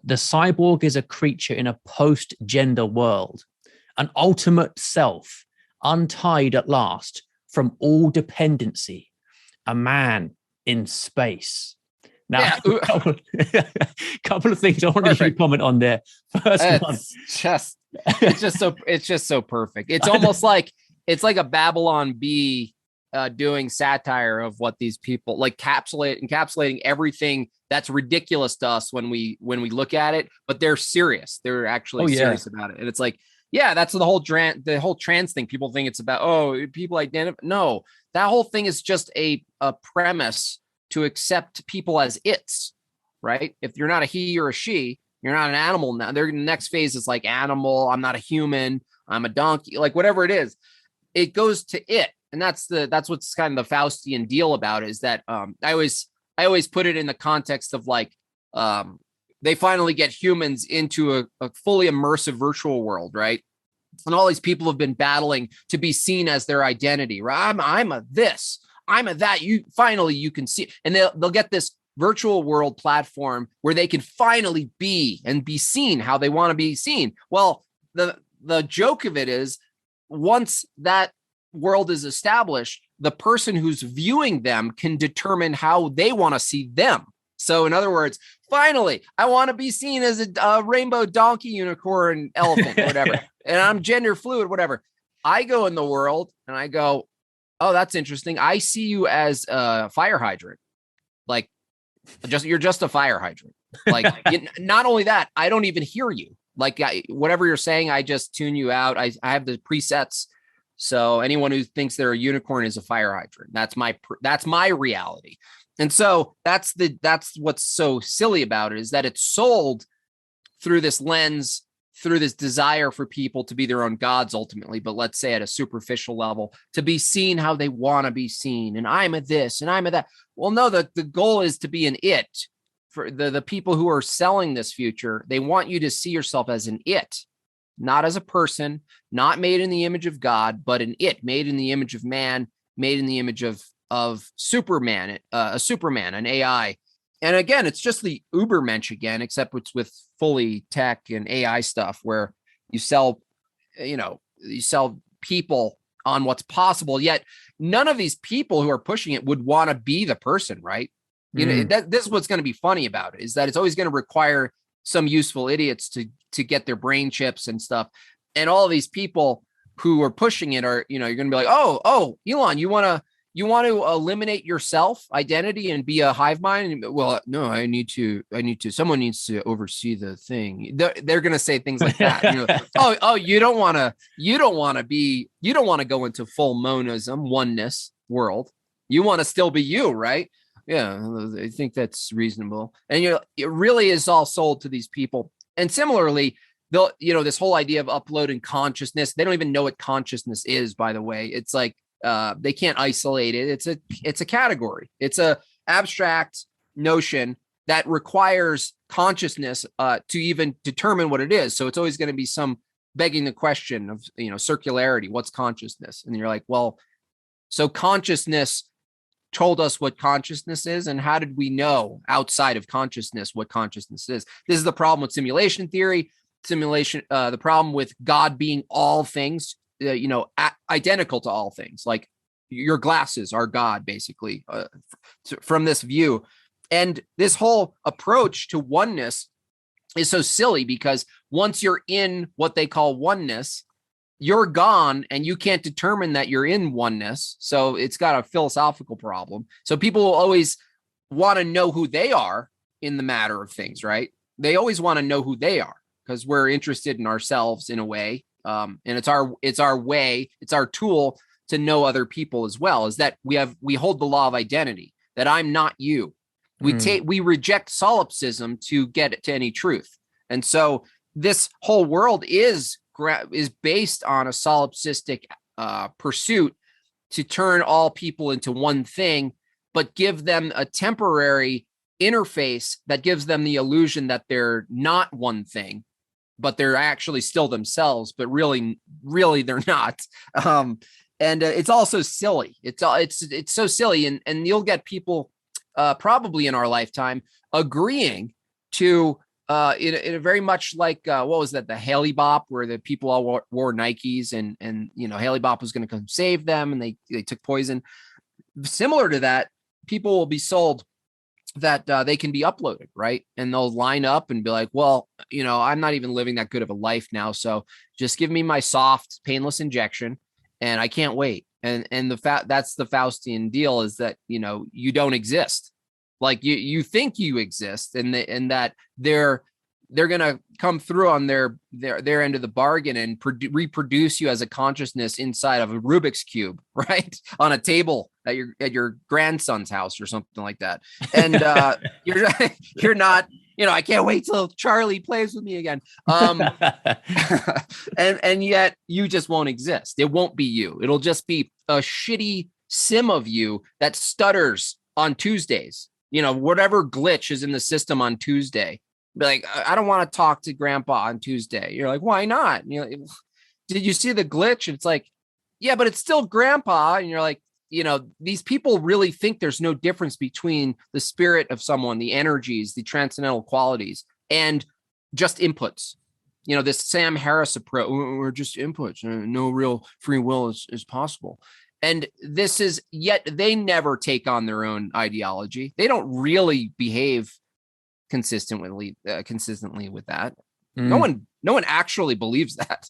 The cyborg is a creature in a post-gender world, an ultimate self, untied at last from all dependency, a man in space. Now, Yeah. couple of things I wanted you to comment on there. First one, it's just so perfect. It's almost like it's like a Babylon Bee doing satire of what these people like encapsulating everything that's ridiculous to us when we look at it, but they're serious. They're actually serious about it. And it's like, yeah, that's the whole trans thing. People think it's about, people identify. No, that whole thing is just a premise to accept people as its, right? If you're not a he or a she, you're not an animal now. The next phase is like animal. I'm not a human. I'm a donkey, like whatever it is. It goes to it. And that's what's kind of the Faustian deal about it, is that I always put it in the context of like they finally get humans into a fully immersive virtual world, right? And all these people have been battling to be seen as their identity, right? I'm a this, I'm a that. You can see, and they'll get this virtual world platform where they can finally be seen how they want to be seen. Well, the joke of it is, once that world is established, the person who's viewing them can determine how they want to see them. So in other words, finally, I want to be seen as a rainbow donkey, unicorn, elephant, whatever. And I'm gender fluid, whatever. I go in the world and I go, oh, that's interesting. I see you as a fire hydrant. Like, you're just a fire hydrant. Like, not only that, I don't even hear you. Like, whatever you're saying, I just tune you out. I have the presets. So anyone who thinks they're a unicorn is a fire hydrant. That's my reality. And so that's what's so silly about it, is that it's sold through this lens, through this desire for people to be their own gods ultimately, but let's say at a superficial level, to be seen how they want to be seen. And I'm a this and I'm a that. Well, no, the goal is to be an it. For the people who are selling this future, they want you to see yourself as an it, not as a person, not made in the image of God, but an it, made in the image of man, made in the image of Superman, a Superman, an AI. And again, it's just the Ubermensch again, except it's with fully tech and AI stuff, where you sell people on what's possible. Yet none of these people who are pushing it would want to be the person, right? This is what's going to be funny about it, is that it's always going to require some useful idiots to get their brain chips and stuff. And all of these people who are pushing it are, you're going to be like, oh, Elon, you want to eliminate your self identity and be a hive mind? Well, no, I need to, someone needs to oversee the thing. They're going to say things like that. You don't want to go into full monism, oneness world. You want to still be you, right? Yeah, I think that's reasonable. And it really is all sold to these people. And similarly, they'll, this whole idea of uploading consciousness, they don't even know what consciousness is, by the way. It's like they can't isolate it. It's a category. It's a abstract notion that requires consciousness to even determine what it is. So it's always going to be some begging the question of, circularity. What's consciousness? And you're like, well, so consciousness told us what consciousness is, and how did we know outside of consciousness what consciousness is? This is the problem with simulation theory. The problem with God being all things, identical to all things. Like your glasses are God, basically, from this view. And this whole approach to oneness is so silly, because once you're in what they call oneness, you're gone and you can't determine that you're in oneness. So it's got a philosophical problem. So people will always want to know who they are in the matter of things, right? They always want to know who they are, because we're interested in ourselves in a way. And it's our way, it's our tool to know other people as well, is that we hold the law of identity, that I'm not you. We reject solipsism to get to any truth. And so this whole world is based on a solipsistic pursuit to turn all people into one thing, but give them a temporary interface that gives them the illusion that they're not one thing, but they're actually still themselves, but really they're not. And it's also silly. It's so silly. And you'll get people probably in our lifetime agreeing to in a very much like what was that, the Haley Bop, where the people all wore Nikes, and Haley Bop was going to come save them, and they took poison. Similar to that, people will be sold that they can be uploaded, right? And they'll line up and be like, well, I'm not even living that good of a life now, so just give me my soft, painless injection, and I can't wait. And that's the Faustian deal, is that you don't exist. Like you think you exist, and that they're gonna come through on their end of the bargain and reproduce you as a consciousness inside of a Rubik's cube, right, on a table at your grandson's house or something like that. And you're not. I can't wait till Charlie plays with me again. And yet you just won't exist. It won't be you. It'll just be a shitty sim of you that stutters on Tuesdays. Whatever glitch is in the system on Tuesday. Be like, I don't want to talk to Grandpa on Tuesday. You're like, why not? Did you see the glitch? And it's like, yeah, but it's still Grandpa. And you're like, these people really think there's no difference between the spirit of someone, the energies, the transcendental qualities, and just inputs. This Sam Harris approach, we're just inputs. No real free will is possible. And this is, yet they never take on their own ideology. They don't really behave consistently with that. No one actually believes that.